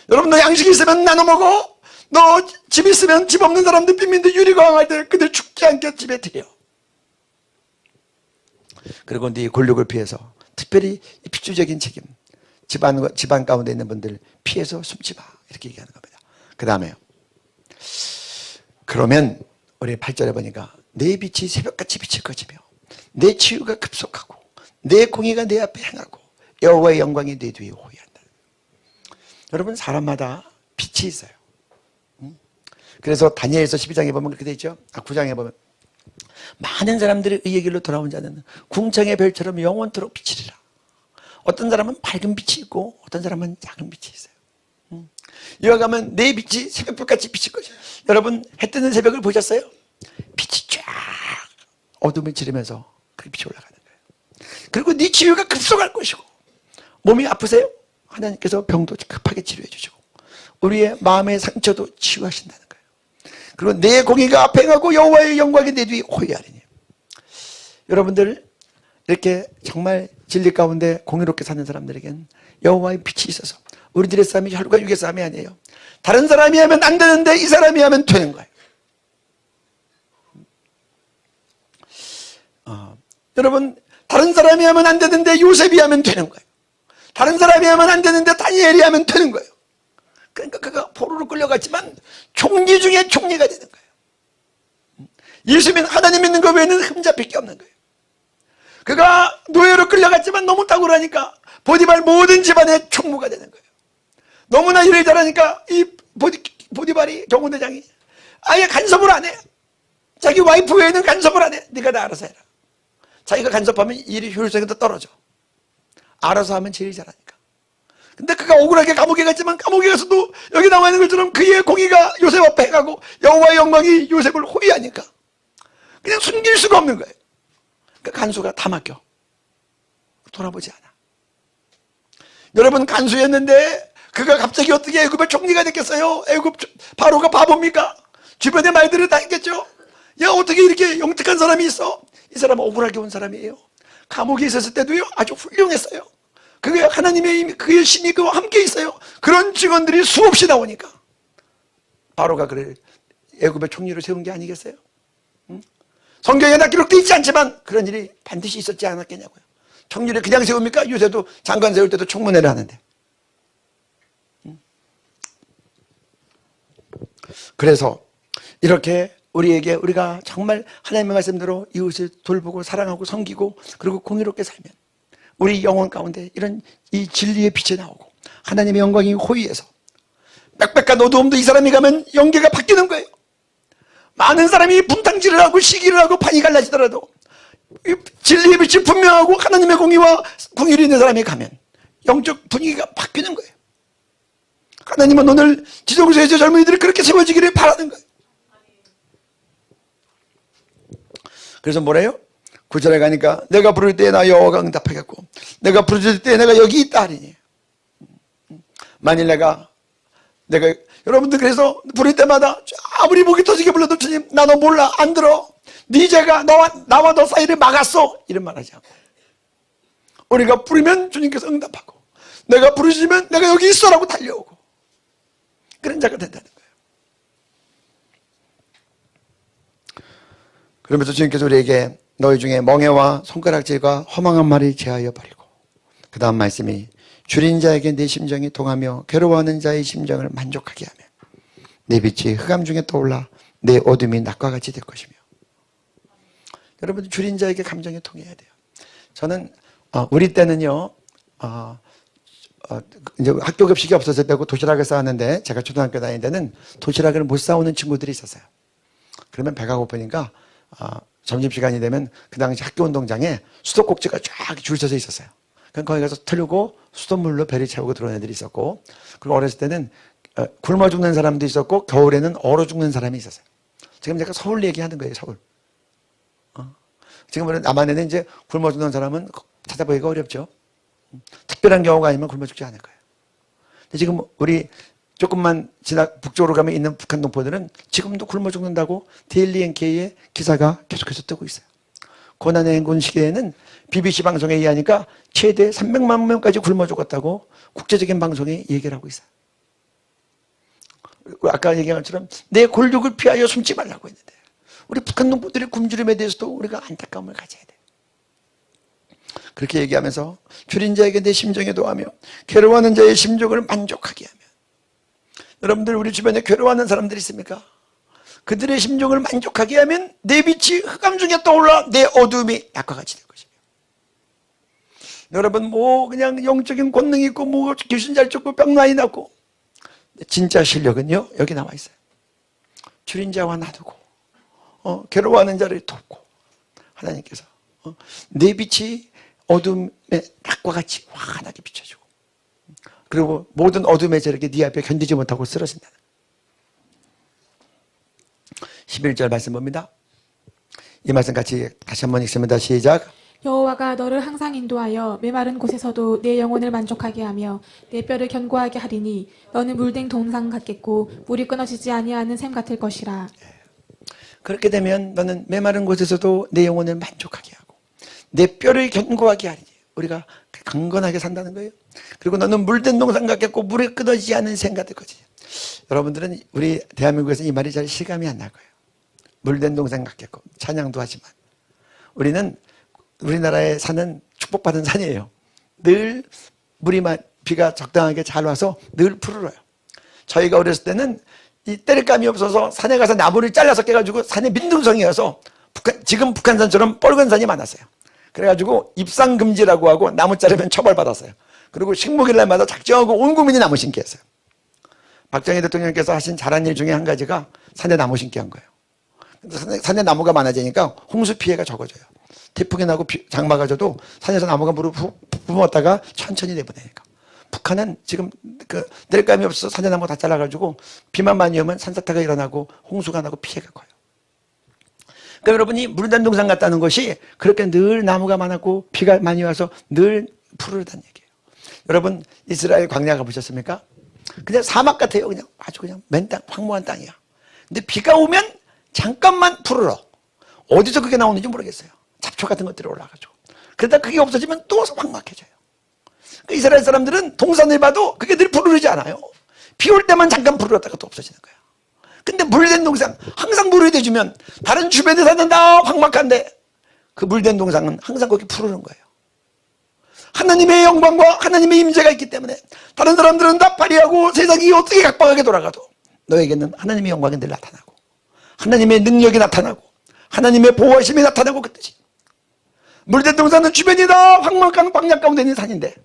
S1: 여러분 너 양식이 있으면 나눠 먹어. 너 집 있으면 집 없는 사람들 빈민들 유리광할 때 그들 죽지 않게 집에 들여. 그리고 네 골육을 피해서 특별히 필주적인 책임 집안 가운데 있는 분들 피해서 숨지 마. 이렇게 얘기하는 겁니다. 그 다음에요. 그러면 우리 8절에 보니까 내 빛이 새벽같이 비칠 것이며 내 치유가 급속하고 내 공의가 내 앞에 행하고 여호와의 영광이 내 뒤에 호위한다. 여러분 사람마다 빛이 있어요. 그래서 다니엘서 12장에 보면 그렇게 되어 있죠. 9장에 보면 많은 사람들이 의의 길로 돌아온 자는 궁창의 별처럼 영원토록 비치리라. 어떤 사람은 밝은 빛이 있고 어떤 사람은 작은 빛이 있어요. 이와 가면 내 빛이 새벽불같이 비칠 것이에요. 여러분 해 뜨는 새벽을 보셨어요? 빛이 쫙 어둠을 지르면서 그 빛이 올라가는 거예요. 그리고 네 치유가 급속할 것이고 몸이 아프세요? 하나님께서 병도 급하게 치료해 주시고 우리의 마음의 상처도 치유하신다는 거예요. 그리고 내 공의가 앞에 가고 여호와의 영광이 내 뒤에 호위하리니. 여러분들 이렇게 정말 진리 가운데 공의롭게 사는 사람들에겐 여호와의 빛이 있어서 우리들의 싸움이 혈과 육의 싸움이 아니에요. 다른 사람이 하면 안 되는데 이 사람이 하면 되는 거예요. 여러분 다른 사람이 하면 안 되는데 요셉이 하면 되는 거예요. 다른 사람이 하면 안 되는데 다니엘이 하면 되는 거예요. 그러니까 그가 포로로 끌려갔지만 총리 중에 총리가 되는 거예요. 예수 믿는 하나님 믿는 것 외에는 흠잡힐 게 없는 거예요. 그가 노예로 끌려갔지만 너무 탁월하니까 보디발 모든 집안의 총무가 되는 거예요. 너무나 일을 잘하니까 이 보디발이 경호대장이 아예 간섭을 안 해. 자기 와이프 외에는 간섭을 안 해. 네가 다 알아서 해라. 자기가 간섭하면 일이 효율성이 더 떨어져. 알아서 하면 제일 잘하니까. 근데 그가 억울하게 감옥에 갔지만 감옥에 가서도 여기 나와 있는 것처럼 그의 공의가 요셉 앞에 가고 여호와의 영광이 요셉을 호위하니까 그냥 숨길 수가 없는 거예요. 그러니까 간수가 다 맡겨. 돌아보지 않아. 여러분, 간수였는데 그가 갑자기 어떻게 애굽의 총리가 됐겠어요? 애굽 바로가 바보입니까? 주변의 말들을 다 했겠죠? 야, 어떻게 이렇게 영특한 사람이 있어? 이 사람은 억울하게 온 사람이에요. 감옥에 있었을 때도요, 아주 훌륭했어요. 그게 하나님의 그의 신이 그와 함께 있어요. 그런 직원들이 수없이 나오니까 바로가 그를 애굽의 총리로 세운 게 아니겠어요? 성경에 다 기록되어 있지 않지만 그런 일이 반드시 있었지 않았겠냐고요. 총리를 그냥 세웁니까? 요새도 장관 세울 때도 청문회를 하는데. 그래서 이렇게 우리가 정말 하나님의 말씀대로 이웃을 돌보고 사랑하고 섬기고 그리고 공의롭게 살면 우리 영혼 가운데 이런 이 진리의 빛이 나오고 하나님의 영광이 호위해서 빽빽한 어두움도 이 사람이 가면 영계가 바뀌는 거예요. 많은 사람이 분탕질을 하고 시기를 하고 판이 갈라지더라도 진리의 빛이 분명하고 하나님의 공의와 공의를 있는 사람이 가면 영적 분위기가 바뀌는 거예요. 하나님은 오늘 지정소의 젊은이들이 그렇게 세워지기를 바라는 거예요. 그래서 뭐래요? 9절에 가니까 내가 부를 때에 나 여호와가 응답하겠고 내가 부를 때에 내가 여기 있다 하리니. 만일 내가 여러분들 그래서 부를 때마다 아무리 목이 터지게 불러도 주님 나 너 몰라 안 들어 네 죄가 나와 너 사이를 막았어 이런 말 하지 않고 우리가 부르면 주님께서 응답하고 내가 부르시면 내가 여기 있어라고 달려오고 그런 자가 된다는 거예요. 그러면서 주님께서 우리에게 너희 중에 멍에와 손가락질과 허망한 말이 제하여 버리고 그 다음 말씀이 줄인 자에게 내 심정이 통하며 괴로워하는 자의 심정을 만족하게 하며 내 빛이 흑암 중에 떠올라 내 어둠이 낮과 같이 될 것이며. 여러분, 줄인 자에게 감정이 통해야 돼요. 저는 우리 때는요 이제 학교 급식이 없었을 때고 도시락을 싸왔는데 제가 초등학교 다닐 때는 도시락을 못 싸오는 친구들이 있었어요. 그러면 배가 고프니까 점심시간이 되면 그 당시 학교 운동장에 수도꼭지가 쫙 줄 서서 있었어요. 그럼 거기 가서 틀고 수돗물로 배를 채우고 들어오는 애들이 있었고 그리고 어렸을 때는 굶어 죽는 사람도 있었고 겨울에는 얼어 죽는 사람이 있었어요. 지금 제가 서울 얘기하는 거예요. 서울. 지금은 남한에는 이제 굶어 죽는 사람은 찾아보기가 어렵죠. 특별한 경우가 아니면 굶어 죽지 않을 거예요. 근데 지금 우리 조금만 북쪽으로 가면 있는 북한 동포들은 지금도 굶어 죽는다고 데일리 NK의 기사가 계속해서 뜨고 있어요. 고난의 행군 시기에는 BBC 방송에 의하니까 최대 300만 명까지 굶어 죽었다고 국제적인 방송에 얘기를 하고 있어요. 아까 얘기한 것처럼 내 골육을 피하여 숨지 말라고 했는데 우리 북한 동포들의 굶주림에 대해서도 우리가 안타까움을 가져야 돼요. 그렇게 얘기하면서 줄인 자에게 내 심정에 도하며 괴로워하는 자의 심정을 만족하게 하며. 여러분들 우리 주변에 괴로워하는 사람들이 있습니까? 그들의 심정을 만족하게 하면 내 빛이 흑암 중에 떠올라 내 어두움이 낮과 같이 될 것이며. 여러분 그냥 영적인 권능이 있고 귀신 잘 쫓고 병 많이 났고 진짜 실력은요 여기 나와 있어요. 줄인 자와 놔두고 괴로워하는 자를 돕고 하나님께서 내 빛이 어둠의 낮과 같이 환하게 비춰주고 그리고 모든 어둠의 세력이 네 앞에 견디지 못하고 쓰러진다는 11절 말씀 봅니다. 이 말씀 같이 다시 한번 읽습니다. 시작.
S2: 여호와가 너를 항상 인도하여 메마른 곳에서도 내 영혼을 만족하게 하며 내 뼈를 견고하게 하리니 너는 물된 동상 같겠고 물이 끊어지지 아니하는 샘 같을 것이라.
S1: 그렇게 되면 너는 메마른 곳에서도 내 영혼을 만족하게 하고 내 뼈를 견고하게 하리니 우리가 강건하게 산다는 거예요. 그리고 너는 물된 동상 같겠고 물이 끊어지지 않은 샘 같을 것이다. 여러분들은 우리 대한민국에서 이 말이 잘 실감이 안 날 거예요. 물된 동상 같겠고 찬양도 하지만 우리는 우리나라의 산은 축복받은 산이에요. 늘 비가 적당하게 잘 와서 늘 푸르러요. 저희가 어렸을 때는 이 때릴감이 없어서 산에 가서 나무를 잘라서 깨가지고 산에 민둥성이어서 지금 북한산처럼 뻘건 산이 많았어요. 그래가지고 입상금지라고 하고 나무 자르면 처벌받았어요. 그리고 식목일 날마다 작정하고 온 국민이 나무 심기 했어요. 박정희 대통령께서 하신 잘한 일 중에 한 가지가 산에 나무 심기 한 거예요. 산에 나무가 많아지니까 홍수 피해가 적어져요. 태풍이 나고 장마가 져도 산에서 나무가 물을 뿜었다가 천천히 내보내니까 북한은 지금 그 낼감이 없어 산자나무 다 잘라가지고 비만 많이 오면 산사태가 일어나고 홍수가 나고 피해가 커요. 그러니까 여러분이 물된 동산 같다는 것이 그렇게 늘 나무가 많았고 비가 많이 와서 늘 푸르르다는 얘기예요. 여러분 이스라엘 광야 가보셨습니까? 그냥 사막 같아요. 그냥 아주 그냥 맨 땅, 황무한 땅이야. 근데 비가 오면 잠깐만 푸르러. 어디서 그게 나오는지 모르겠어요. 잡초 같은 것들이 올라가지고. 그러다 그게 없어지면 또 황막해져요. 그러니까 이스라엘 사람들은 동산을 봐도 그게 늘 푸르르지 않아요. 비 올 때만 잠깐 푸르렀다가 또 없어지는 거야. 근데 물된 동산, 항상 물이 돼주면 다른 주변에 사는 다 황막한데 그 물된 동산은 항상 거기 푸르는 거예요. 하나님의 영광과 하나님의 임재가 있기 때문에 다른 사람들은 다 파리하고 세상이 어떻게 각박하게 돌아가도 너에게는 하나님의 영광이 늘 나타나고 하나님의 능력이 나타나고 하나님의 보호하심이 나타나고 그 뜻이. 물된 동산은 주변이 다 황막한 광야 가운데 있는 산인데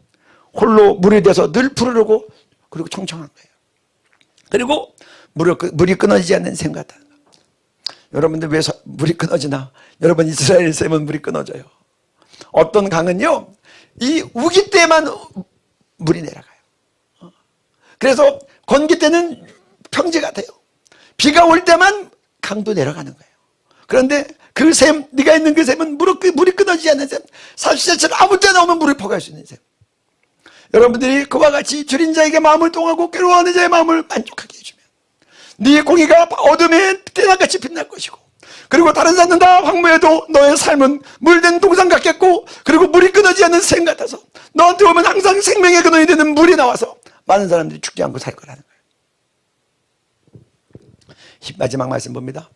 S1: 홀로 물이 돼서 늘 푸르르고 그리고 청청한 거예요. 그리고 물이 끊어지지 않는 샘 같다. 여러분들 왜 물이 끊어지나? 여러분 이스라엘 샘은 물이 끊어져요. 어떤 강은요 이 우기 때만 물이 내려가요. 그래서 건기 때는 평지 같아요. 비가 올 때만 강도 내려가는 거예요. 그런데 그 샘, 네가 있는 그 샘은 물이 끊어지지 않는 샘. 사실자체로 아무 때나 오면 물을 퍼갈 수 있는 샘. 여러분들이 그와 같이 줄인 자에게 마음을 동하고 괴로워하는 자의 마음을 만족하게 해주면 네 공의가 어둠에 대낮같이 빛날 것이고 그리고 다른 사람은 다 황무해도 너의 삶은 물된 동산 같겠고 그리고 물이 끊어지지 않는 샘 같아서 너한테 오면 항상 생명의 근원이 되는 물이 나와서 많은 사람들이 죽지 않고 살 거라는 거예요. 마지막 말씀 봅니다.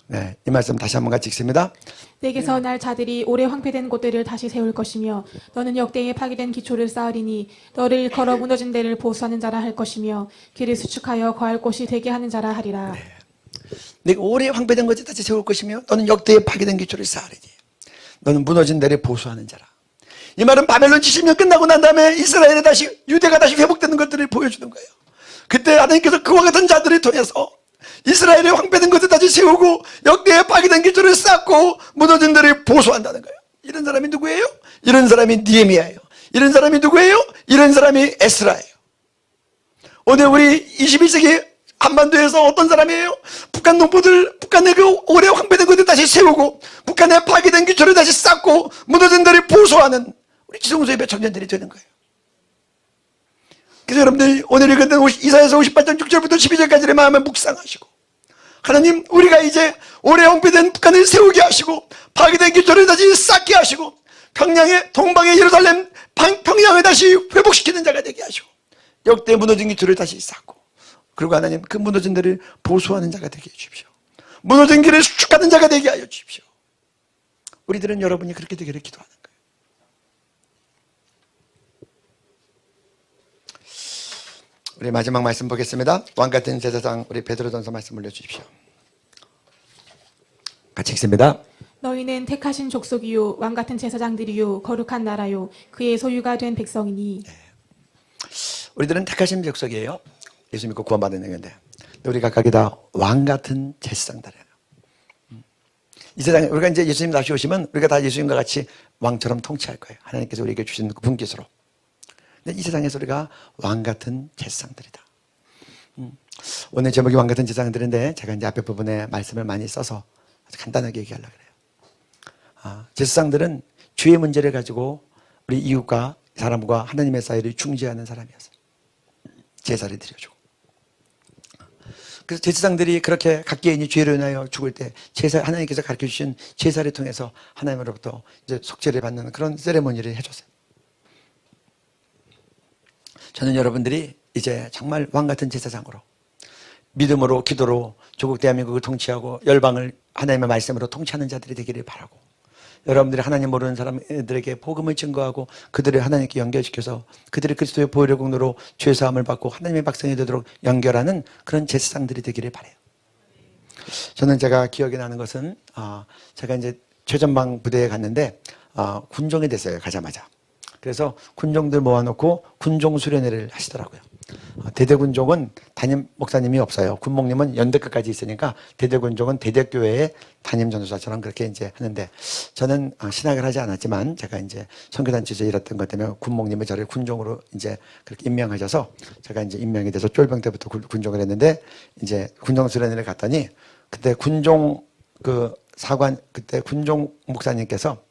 S1: 네, 이 말씀 다시 한번 같이 읽습니다.
S2: 내게서 날 자들이 오래 황폐된 곳들을 다시 세울 것이며 너는 역대에 파괴된 기초를 쌓으리니 너를 걸어 무너진 데를 보수하는 자라 할 것이며 길을 수축하여 거할 곳이 되게 하는 자라 하리라.
S1: 네. 내가 오래 황폐된 것을 다시 세울 것이며 너는 역대에 파괴된 기초를 쌓으리니 너는 무너진 데를 보수하는 자라. 이 말은 바벨론 70년 끝나고 난 다음에 이스라엘에 다시 유대가 다시 회복되는 것들을 보여주는 거예요. 그때 하나님께서 그와 같은 자들을 통해서 이스라엘의 황폐된 것을 다시 세우고 역대에 파괴된 기초를 쌓고 무너진 데를 보수한다는 거예요. 이런 사람이 누구예요? 이런 사람이 느헤미야예요. 이런 사람이 누구예요? 이런 사람이 에스라예요. 오늘 우리 21세기 한반도에서 어떤 사람이에요? 북한 농부들, 북한의 그 오래 황폐된 것을 다시 세우고 북한의 파괴된 기초를 다시 쌓고 무너진 데를 보수하는 우리 지성소의 몇 청년들이 되는 거예요. 그래서 여러분들 오늘 읽은 이사야서 58장 6절부터 12절까지의 마음을 묵상하시고 하나님 우리가 이제 오래 황폐된 북한을 세우게 하시고 파괴된 기초를 다시 쌓게 하시고 평양의 동방의 예루살렘 평양을 다시 회복시키는 자가 되게 하시고 역대 무너진 기초를 다시 쌓고 그리고 하나님 그 무너진 데를 보수하는 자가 되게 해주십시오. 무너진 길을 수축하는 자가 되게 하여 주십시오. 우리들은 여러분이 그렇게 되기를 기도하는 거예요. 우리 마지막 말씀 보겠습니다. 왕같은 제사장 우리 베드로전서 말씀 올려주십시오. 같이 읽습니다.
S2: 너희는 택하신 족속이요 왕같은 제사장들이요 거룩한 나라요 그의 소유가 된 백성이니.
S1: 우리들은 택하신 족속이에요. 예수 믿고 구원받은 영인데 우리 각각이 다 왕같은 제사장들이에요. 이 세상에 우리가 이제 예수님 다시 오시면 우리가 다 예수님과 같이 왕처럼 통치할 거예요. 하나님께서 우리에게 주신 그 분깃으로. 근데 이 세상에서 우리가 왕같은 제사장들이다. 오늘 제목이 왕같은 제사장들인데 제가 이제 앞에 부분에 말씀을 많이 써서 아주 간단하게 얘기하려고 그래요. 제사장들은 죄의 문제를 가지고 우리 이웃과 사람과 하나님의 사이를 중재하는 사람이었어요. 제사를 드려주고. 그래서 제사장들이 그렇게 각개인이 죄를 인하여 죽을 때 하나님께서 가르쳐 주신 제사를 통해서 하나님으로부터 이제 속죄를 받는 그런 세레모니를 해줬어요. 저는 여러분들이 이제 정말 왕같은 제사장으로 믿음으로 기도로 조국 대한민국을 통치하고 열방을 하나님의 말씀으로 통치하는 자들이 되기를 바라고 여러분들이 하나님 모르는 사람들에게 복음을 증거하고 그들을 하나님께 연결시켜서 그들이 그리스도의 보혈의 공로로 죄사함을 받고 하나님의 백성이 되도록 연결하는 그런 제사장들이 되기를 바라요. 저는 제가 기억이 나는 것은 제가 이제 최전방 부대에 갔는데 군종이 됐어요. 가자마자. 그래서 군종들 모아놓고 군종 수련회를 하시더라고요. 대대군종은 담임 목사님이 없어요. 군목님은 연대까지 있으니까 대대군종은 대대교회의 담임 전도사처럼 그렇게 이제 하는데, 저는 신학을 하지 않았지만 제가 이제 선교단체에서 일했던 것 때문에 군목님이 저를 군종으로 이제 그렇게 임명하셔서 제가 이제 임명이 돼서 쫄병 때부터 군종을 했는데, 이제 군종수련회를 갔더니 그때 군종 그 사관, 그때 군종 목사님께서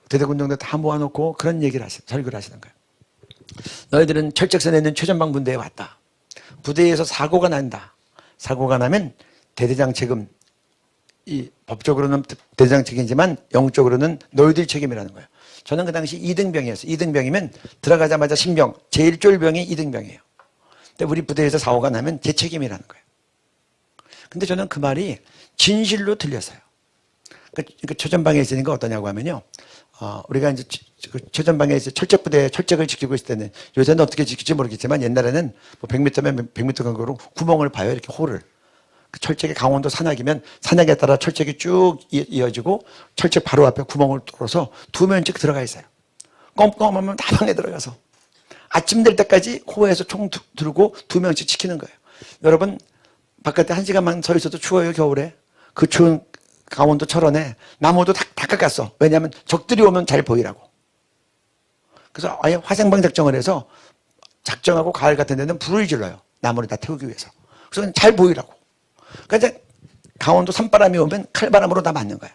S1: 대대군종들 다 모아놓고 그런 얘기를 설교를 하시는 거예요. 너희들은 철책선에 있는 최전방 분대에 왔다. 부대에서 사고가 난다. 사고가 나면 대대장 책임, 이 법적으로는 대대장 책임이지만 영적으로는 너희들 책임이라는 거예요. 저는 그 당시 2등병이었어요. 2등병이면 들어가자마자 신병, 제일 쫄병이 2등병이에요. 근데 우리 부대에서 사고가 나면 제 책임이라는 거예요. 근데 저는 그 말이 진실로 들렸어요. 그러니까 최전방에 있으니까 어떠냐고 하면요. 우리가 이제 최전방에 이제 철책부대 철책을 지키고 있을 때는, 요새는 어떻게 지킬지 모르겠지만 옛날에는 뭐 100m면 100m 간격으로 구멍을 봐요. 이렇게 홀을. 그 철책이 강원도 산악이면 산악에 따라 철책이 쭉 이어지고 철책 바로 앞에 구멍을 뚫어서 2명씩 들어가 있어요. 껌껌하면 다 방에 들어가서 아침 될 때까지 호에서 총 들고 2명씩 지키는 거예요. 여러분, 바깥에 1시간만 서 있어도 추워요. 겨울에. 그 추운 강원도 철원에 나무도 다 깎았어. 왜냐하면 적들이 오면 잘 보이라고. 그래서 아예 화생방 작정을 해서 작정하고 가을 같은 데는 불을 질러요. 나무를 다 태우기 위해서. 그래서 잘 보이라고. 그러니까 강원도 산바람이 오면 칼바람으로 다 맞는 거야.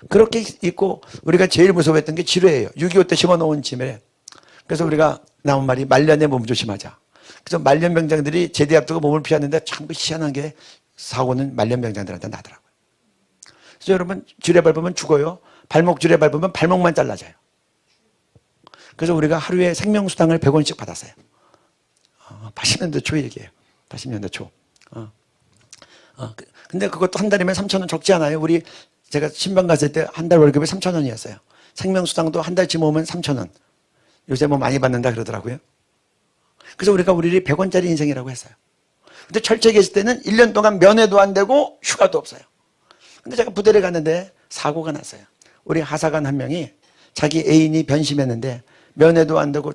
S1: 그렇게 있고, 우리가 제일 무서워했던 게 지뢰예요. 6.25 때 심어놓은 지뢰. 그래서 우리가 나온 말이 말년에 몸 조심하자. 그래서 말년병장들이 제대 앞두고 몸을 피하는데 참 희한한 게 사고는 말년병장들한테 나더라고요. 그래서 여러분, 지뢰 밟으면 죽어요. 발목 지뢰 밟으면 발목만 잘라져요. 그래서 우리가 하루에 생명수당을 100원씩 받았어요. 80년대 초 얘기예요. 80년대 초. 근데 그것도 한 달이면 3,000원 적지 않아요. 제가 신방 갔을 때 한 달 월급이 3,000원이었어요. 생명수당도 한 달치 모으면 3,000원. 요새 뭐 많이 받는다 그러더라고요. 그래서 우리가 우리 100원짜리 인생이라고 했어요. 근데 철책에 있을 때는 1년 동안 면회도 안 되고 휴가도 없어요. 근데 제가 부대를 갔는데 사고가 났어요. 우리 하사관 한 명이 자기 애인이 변심했는데 면회도 안 되고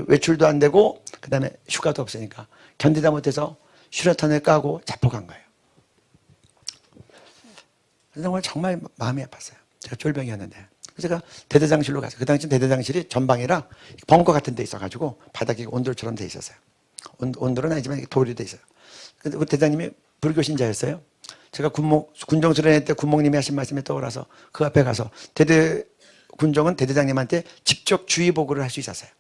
S1: 외출도 안 되고 그다음에 휴가도 없으니까 견디다 못해서 슈레탄을 까고 자포간 거예요. 그래서 정말 마음이 아팠어요. 제가 쫄병이었는데. 그래서 제가 대대장실로 갔어요. 그 당시 대대장실이 전방이라 벙커 같은 데 있어가지고 바닥이 온돌처럼 돼 있었어요. 온돌은 아니지만 돌이 돼 있어요. 근데 그 대장님이 불교 신자였어요. 제가 군종수련회 때 군목님이 하신 말씀이 떠올라서 그 앞에 가서 군종은 대대장님한테 직접 주의 보고를 할 수 있었어요.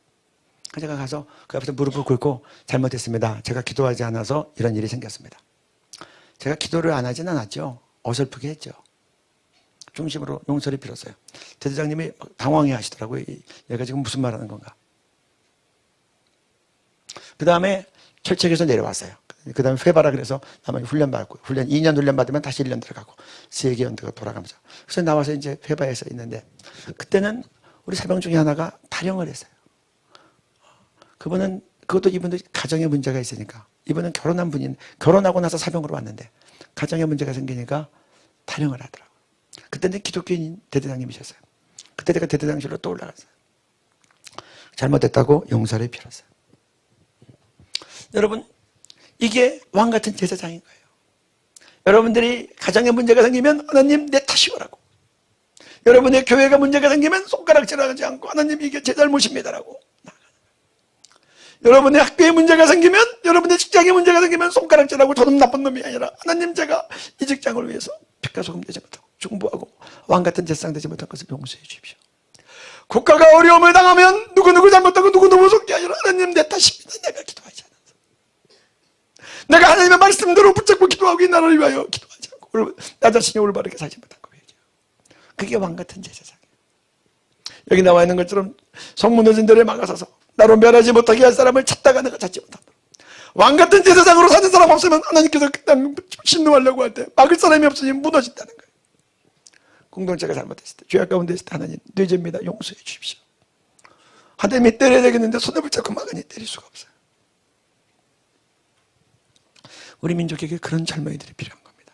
S1: 그래서 제가 가서 그 앞에서 무릎을 꿇고 잘못했습니다. 제가 기도하지 않아서 이런 일이 생겼습니다. 제가 기도를 안 하진 않았죠. 어설프게 했죠. 중심으로 용서를 빌었어요. 대대장님이 당황해 하시더라고요. 얘가 지금 무슨 말 하는 건가. 그 다음에 철책에서 내려왔어요. 그 다음에 회바라 그래서 나머지 훈련 받고, 2년 훈련 받으면 다시 1년 들어가고, 세계 연대가 돌아가면서. 그래서 나와서 이제 회바에서 있는데, 그때는 우리 사병 중에 하나가 탈영을 했어요. 그것도 이분도 가정에 문제가 있으니까, 이분은 결혼한 분인, 결혼하고 나서 사병으로 왔는데, 가정에 문제가 생기니까 탈영을 하더라고요. 그때는 기독교인 대대장님이셨어요. 그때 제가 대대장실로 또 올라갔어요. 잘못했다고 용서를 빌었어요. 여러분, 이게 왕 같은 제사장인 거예요. 여러분들이 가정에 문제가 생기면 하나님 내 탓이오라고. 여러분의 교회가 문제가 생기면 손가락질하지 않고 하나님 이게 제 잘못입니다라고. 여러분의 학교에 문제가 생기면, 여러분의 직장에 문제가 생기면 손가락질하고 저는 나쁜 놈이 아니라 하나님 제가 이 직장을 위해서 빛과 소금 되지 못하고 중보하고 왕 같은 제사장 되지 못한 것을 용서해 주십시오. 국가가 어려움을 당하면 누구누구 잘못하고 누구누구 속게 아니라 하나님 내 탓입니다. 내가 기도하지 않아서. 내가 하나님의 말씀대로 붙잡고 기도하고 이 나라를 위하여 기도하지 않고 나 자신이 올바르게 살지 못한 거예요. 그게 왕 같은 제사장이에요. 여기 나와 있는 것처럼 성문어진 들에 막아서서 나로 멸하지 못하게 할 사람을 찾다가 내가 찾지 못한다. 왕 같은 제사장으로 사는 사람 없으면 하나님께서 그냥 신뢰하려고 할 때 막을 사람이 없으니 무너진다는 거예요. 공동체가 잘못했을 때, 죄악 가운데 있을 때 하나님 뇌죄입니다. 용서해 주십시오. 하나님이 때려야 되겠는데 손을 붙잡고 막으니 때릴 수가 없어요. 우리 민족에게 그런 젊은이들이 필요한 겁니다.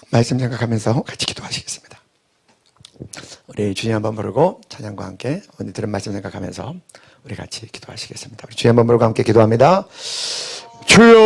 S1: 말씀 생각하면서 같이 기도하시겠습니다. 우리 주님 한번 부르고 찬양과 함께 오늘 들은 말씀 생각하면서 우리 같이 기도하시겠습니다. 우리 주님 한번 부르고 함께 기도합니다. 주여